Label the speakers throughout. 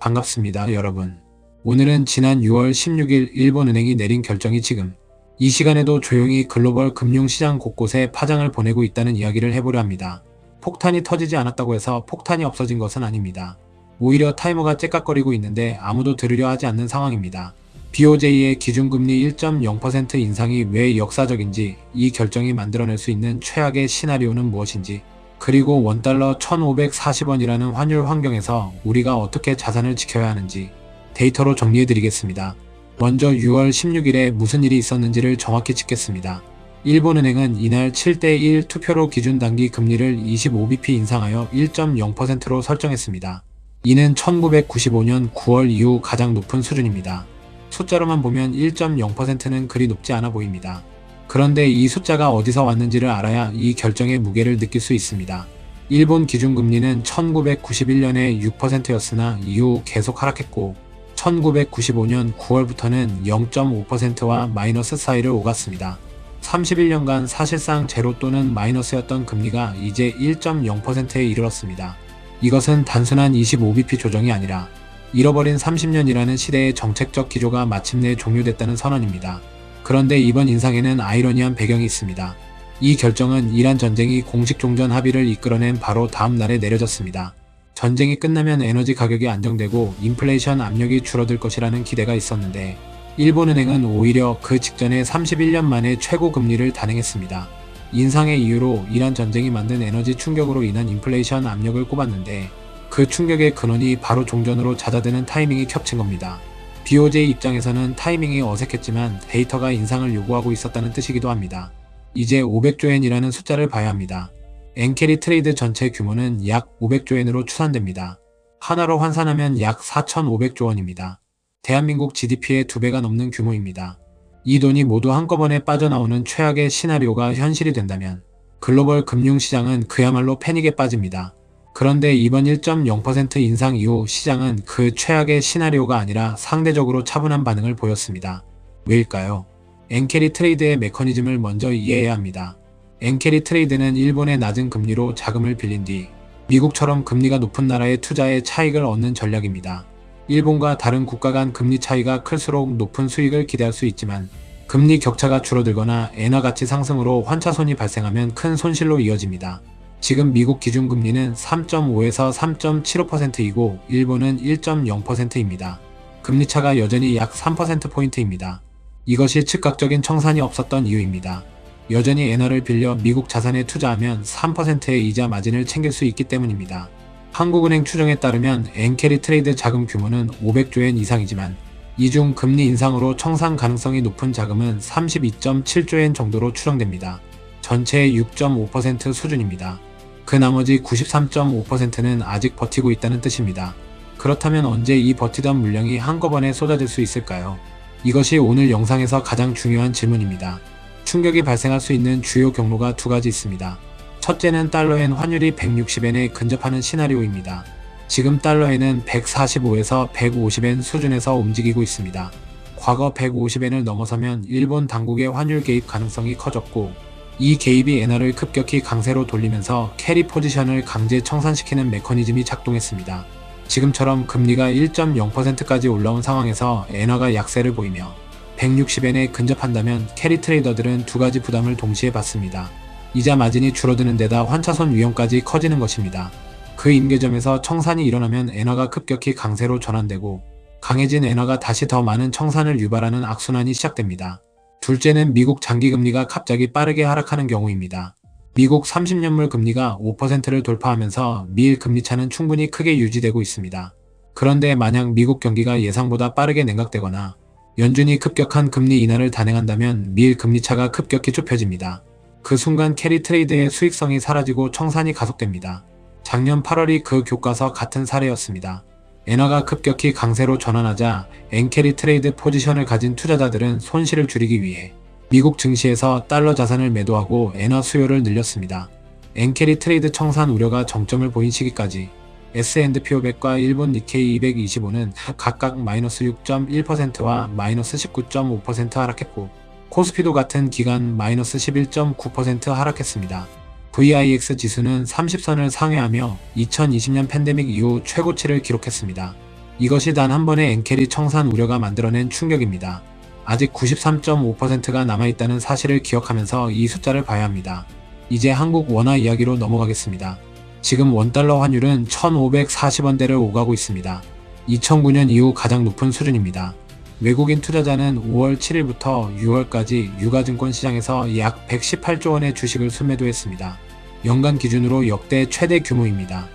Speaker 1: 반갑습니다, 여러분. 오늘은 지난 6월 16일 일본은행이 내린 결정이 지금 이 시간에도 조용히 글로벌 금융시장 곳곳에 파장을 보내고 있다는 이야기를 해보려 합니다. 폭탄이 터지지 않았다고 해서 폭탄이 없어진 것은 아닙니다. 오히려 타이머가 째깍거리고 있는데 아무도 들으려 하지 않는 상황입니다. BOJ의 기준금리 1.0% 인상이 왜 역사적인지, 이 결정이 만들어낼 수 있는 최악의 시나리오는 무엇인지, 그리고 원달러 1540원이라는 환율 환경에서 우리가 어떻게 자산을 지켜야 하는지 데이터로 정리해드리겠습니다. 먼저 6월 16일에 무슨 일이 있었는지를 정확히 짚겠습니다. 일본은행은 이날 7대1 투표로 기준 단기 금리를 25bp 인상하여 1.0%로 설정했습니다. 이는 1995년 9월 이후 가장 높은 수준입니다. 숫자로만 보면 1.0%는 그리 높지 않아 보입니다. 그런데 이 숫자가 어디서 왔는지를 알아야 이 결정의 무게를 느낄 수 있습니다. 일본 기준금리는 1991년에 6%였으나 이후 계속 하락했고 1995년 9월부터는 0.5%와 마이너스 사이를 오갔습니다. 31년간 사실상 제로 또는 마이너스였던 금리가 이제 1.0%에 이르렀습니다. 이것은 단순한 25bp 조정이 아니라 잃어버린 30년이라는 시대의 정책적 기조가 마침내 종료됐다는 선언입니다. 그런데 이번 인상에는 아이러니한 배경이 있습니다. 이 결정은 이란 전쟁이 공식 종전 합의를 이끌어낸 바로 다음 날에 내려졌습니다. 전쟁이 끝나면 에너지 가격이 안정되고 인플레이션 압력이 줄어들 것이라는 기대가 있었는데 일본은행은 오히려 그 직전에 31년 만에 최고 금리를 단행했습니다. 인상의 이유로 이란 전쟁이 만든 에너지 충격으로 인한 인플레이션 압력을 꼽았는데 그 충격의 근원이 바로 종전으로 잦아드는 타이밍이 겹친 겁니다. BOJ 입장에서는 타이밍이 어색했지만 데이터가 인상을 요구하고 있었다는 뜻이기도 합니다. 이제 500조엔이라는 숫자를 봐야 합니다. 엔캐리 트레이드 전체 규모는 약 500조엔으로 추산됩니다. 하나로 환산하면 약 4,500조 원입니다. 대한민국 GDP의 2배가 넘는 규모입니다. 이 돈이 모두 한꺼번에 빠져나오는 최악의 시나리오가 현실이 된다면 글로벌 금융시장은 그야말로 패닉에 빠집니다. 그런데 이번 1.0% 인상 이후 시장은 그 최악의 시나리오가 아니라 상대적으로 차분한 반응을 보였습니다. 왜일까요? 엔캐리 트레이드의 메커니즘을 먼저 이해해야 합니다. 엔캐리 트레이드는 일본의 낮은 금리로 자금을 빌린 뒤 미국처럼 금리가 높은 나라의 투자에 차익을 얻는 전략입니다. 일본과 다른 국가 간 금리 차이가 클수록 높은 수익을 기대할 수 있지만 금리 격차가 줄어들거나 엔화 가치 상승으로 환차손이 발생하면 큰 손실로 이어집니다. 지금 미국 기준금리는 3.5에서 3.75%이고 일본은 1.0%입니다. 금리차가 여전히 약 3%포인트입니다. 이것이 즉각적인 청산이 없었던 이유입니다. 여전히 엔화를 빌려 미국 자산에 투자하면 3%의 이자 마진을 챙길 수 있기 때문입니다. 한국은행 추정에 따르면 엔캐리 트레이드 자금 규모는 500조엔 이상이지만 이 중 금리 인상으로 청산 가능성이 높은 자금은 32.7조엔 정도로 추정됩니다. 전체의 6.5% 수준입니다. 그 나머지 93.5%는 아직 버티고 있다는 뜻입니다. 그렇다면 언제 이 버티던 물량이 한꺼번에 쏟아질 수 있을까요? 이것이 오늘 영상에서 가장 중요한 질문입니다. 충격이 발생할 수 있는 주요 경로가 두 가지 있습니다. 첫째는 달러엔 환율이 160엔에 근접하는 시나리오입니다. 지금 달러엔은 145에서 150엔 수준에서 움직이고 있습니다. 과거 150엔을 넘어서면 일본 당국의 환율 개입 가능성이 커졌고 이 개입이 엔화를 급격히 강세로 돌리면서 캐리 포지션을 강제 청산시키는 메커니즘이 작동했습니다. 지금처럼 금리가 1.0%까지 올라온 상황에서 엔화가 약세를 보이며 160엔에 근접한다면 캐리 트레이더들은 두 가지 부담을 동시에 받습니다. 이자 마진이 줄어드는 데다 환차손 위험까지 커지는 것입니다. 그 임계점에서 청산이 일어나면 엔화가 급격히 강세로 전환되고 강해진 엔화가 다시 더 많은 청산을 유발하는 악순환이 시작됩니다. 둘째는 미국 장기금리가 갑자기 빠르게 하락하는 경우입니다. 미국 30년물 금리가 5%를 돌파하면서 미일 금리차는 충분히 크게 유지되고 있습니다. 그런데 만약 미국 경기가 예상보다 빠르게 냉각되거나 연준이 급격한 금리 인하를 단행한다면 미일 금리차가 급격히 좁혀집니다. 그 순간 캐리 트레이드의 수익성이 사라지고 청산이 가속됩니다. 작년 8월이 그 교과서 같은 사례였습니다. 엔화가 급격히 강세로 전환하자 엔캐리 트레이드 포지션을 가진 투자자들은 손실을 줄이기 위해 미국 증시에서 달러 자산을 매도하고 엔화 수요를 늘렸습니다. 엔캐리 트레이드 청산 우려가 정점을 보인 시기까지 S&P 500과 일본 니케이 225는 각각 마이너스 6.1%와 마이너스 19.5% 하락했고 코스피도 같은 기간 마이너스 11.9% 하락했습니다. VIX 지수는 30선을 상회하며 2020년 팬데믹 이후 최고치를 기록했습니다. 이것이 단 한 번의 엔캐리 청산 우려가 만들어낸 충격입니다. 아직 93.5%가 남아있다는 사실을 기억하면서 이 숫자를 봐야 합니다. 이제 한국 원화 이야기로 넘어가겠습니다. 지금 원달러 환율은 1,540원대를 오가고 있습니다. 2009년 이후 가장 높은 수준입니다. 외국인 투자자는 5월 7일부터 6월까지 유가증권 시장에서 약 118조 원의 주식을 순매도했습니다. 연간 기준으로 역대 최대 규모입니다.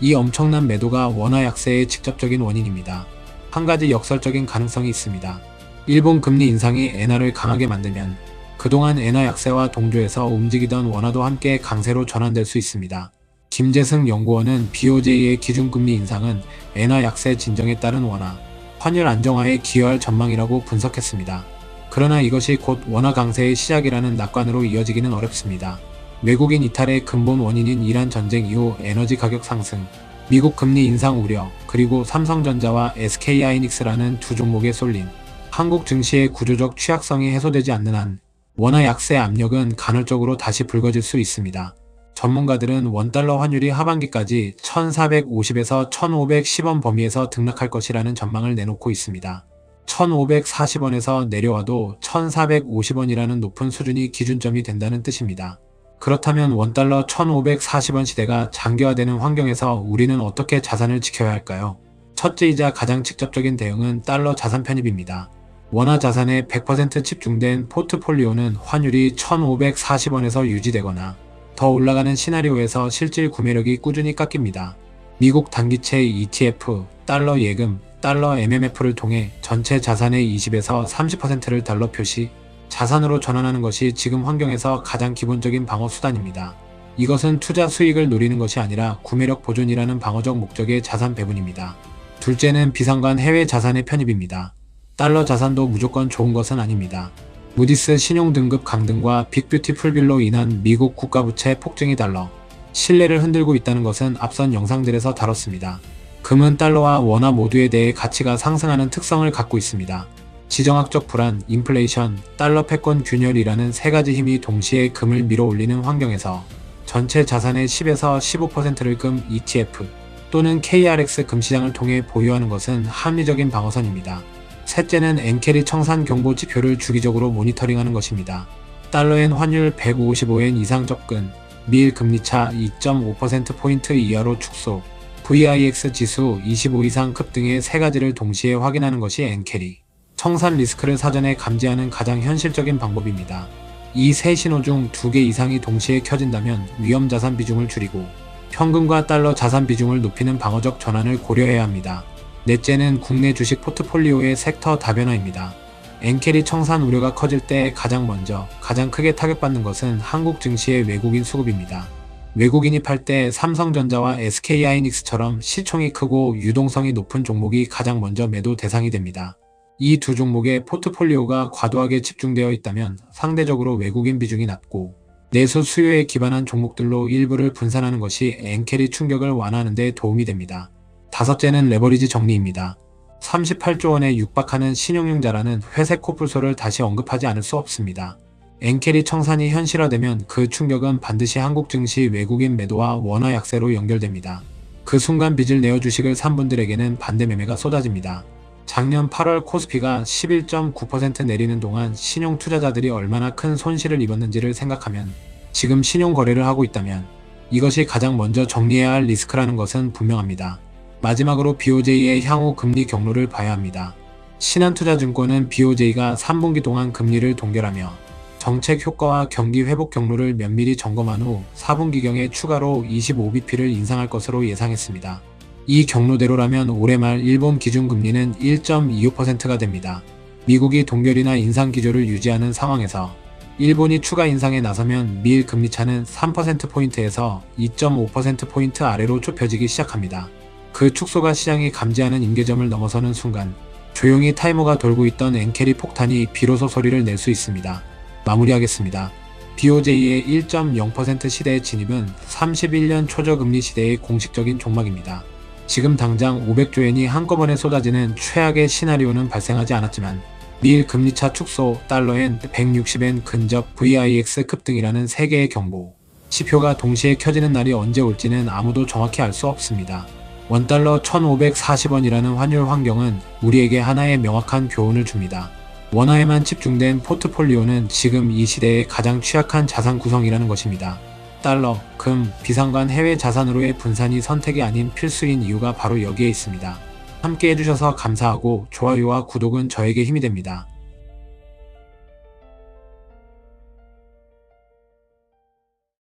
Speaker 1: 이 엄청난 매도가 원화 약세의 직접적인 원인입니다. 한 가지 역설적인 가능성이 있습니다. 일본 금리 인상이 엔화를 강하게 만들면 그동안 엔화 약세와 동조해서 움직이던 원화도 함께 강세로 전환될 수 있습니다. 김재승 연구원은 BOJ의 기준금리 인상은 엔화 약세 진정에 따른 원화, 환율 안정화에 기여할 전망이라고 분석했습니다. 그러나 이것이 곧 원화 강세의 시작이라는 낙관으로 이어지기는 어렵습니다. 외국인 이탈의 근본 원인인 이란 전쟁 이후 에너지 가격 상승, 미국 금리 인상 우려, 그리고 삼성전자와 SK하이닉스라는 두 종목에 쏠린 한국 증시의 구조적 취약성이 해소되지 않는 한 원화 약세 압력은 간헐적으로 다시 불거질 수 있습니다. 전문가들은 원달러 환율이 하반기까지 1450에서 1510원 범위에서 등락할 것이라는 전망을 내놓고 있습니다. 1540원에서 내려와도 1450원이라는 높은 수준이 기준점이 된다는 뜻입니다. 그렇다면 원달러 1540원 시대가 장기화되는 환경에서 우리는 어떻게 자산을 지켜야 할까요? 첫째이자 가장 직접적인 대응은 달러 자산 편입입니다. 원화 자산에 100% 집중된 포트폴리오는 환율이 1540원에서 유지되거나 더 올라가는 시나리오에서 실질 구매력이 꾸준히 깎입니다. 미국 단기채 ETF, 달러 예금, 달러 MMF를 통해 전체 자산의 20에서 30%를 달러 표시, 자산으로 전환하는 것이 지금 환경에서 가장 기본적인 방어 수단입니다. 이것은 투자 수익을 노리는 것이 아니라 구매력 보존이라는 방어적 목적의 자산 배분입니다. 둘째는 비상관 해외 자산의 편입입니다. 달러 자산도 무조건 좋은 것은 아닙니다. 무디스 신용등급 강등과 빅뷰티풀빌로 인한 미국 국가부채 폭증이 달러 신뢰를 흔들고 있다는 것은 앞선 영상들에서 다뤘습니다. 금은 달러와 원화 모두에 대해 가치가 상승하는 특성을 갖고 있습니다. 지정학적 불안, 인플레이션, 달러 패권 균열이라는 세 가지 힘이 동시에 금을 밀어올리는 환경에서 전체 자산의 10에서 15%를 금 ETF 또는 KRX 금시장을 통해 보유하는 것은 합리적인 방어선입니다. 셋째는 엔캐리 청산 경보 지표를 주기적으로 모니터링하는 것입니다. 달러엔 환율 155엔 이상 접근, 미일 금리차 2.5%포인트 이하로 축소, VIX 지수 25 이상 급 등의 세 가지를 동시에 확인하는 것이 엔캐리 청산 리스크를 사전에 감지하는 가장 현실적인 방법입니다. 이 세 신호 중 2개 이상이 동시에 켜진다면 위험 자산 비중을 줄이고 현금과 달러 자산 비중을 높이는 방어적 전환을 고려해야 합니다. 넷째는 국내 주식 포트폴리오의 섹터 다변화입니다. 엔캐리 청산 우려가 커질 때 가장 크게 타격받는 것은 한국 증시의 외국인 수급입니다. 외국인이 팔 때 삼성전자와 SK하이닉스처럼 시총이 크고 유동성이 높은 종목이 가장 먼저 매도 대상이 됩니다. 이 두 종목의 포트폴리오가 과도하게 집중되어 있다면 상대적으로 외국인 비중이 낮고 내수 수요에 기반한 종목들로 일부를 분산하는 것이 엔캐리 충격을 완화하는 데 도움이 됩니다. 다섯째는 레버리지 정리입니다. 38조 원에 육박하는 신용융자라는 회색 코뿔소를 다시 언급하지 않을 수 없습니다. 엔캐리 청산이 현실화되면 그 충격은 반드시 한국 증시 외국인 매도와 원화 약세로 연결됩니다. 그 순간 빚을 내어 주식을 산 분들에게는 반대 매매가 쏟아집니다. 작년 8월 코스피가 11.9% 내리는 동안 신용 투자자들이 얼마나 큰 손실을 입었는지를 생각하면 지금 신용 거래를 하고 있다면 이것이 가장 먼저 정리해야 할 리스크라는 것은 분명합니다. 마지막으로 BOJ의 향후 금리 경로를 봐야 합니다. 신한투자증권은 BOJ가 3분기 동안 금리를 동결하며 정책 효과와 경기 회복 경로를 면밀히 점검한 후 4분기경에 추가로 25bp를 인상할 것으로 예상했습니다. 이 경로대로라면 올해 말 일본 기준금리는 1.25%가 됩니다. 미국이 동결이나 인상 기조를 유지하는 상황에서 일본이 추가 인상에 나서면 미일 금리차는 3%포인트에서 2.5%포인트 아래로 좁혀지기 시작합니다. 그 축소가 시장이 감지하는 임계점을 넘어서는 순간 조용히 타이머가 돌고 있던 엔캐리 폭탄이 비로소 소리를 낼 수 있습니다. 마무리하겠습니다. BOJ의 1.0% 시대의 진입은 31년 초저금리 시대의 공식적인 종막입니다. 지금 당장 500조엔이 한꺼번에 쏟아지는 최악의 시나리오는 발생하지 않았지만 미일 금리차 축소, 달러엔 160엔 근접, VIX 급등이라는 3개의 경보, 지표가 동시에 켜지는 날이 언제 올지는 아무도 정확히 알 수 없습니다. 원달러 1,540원이라는 환율 환경은 우리에게 하나의 명확한 교훈을 줍니다. 원화에만 집중된 포트폴리오는 지금 이 시대의 가장 취약한 자산 구성이라는 것입니다. 달러, 금, 비상관 해외 자산으로의 분산이 선택이 아닌 필수인 이유가 바로 여기에 있습니다. 함께 해주셔서 감사하고 좋아요와 구독은 저에게 힘이 됩니다.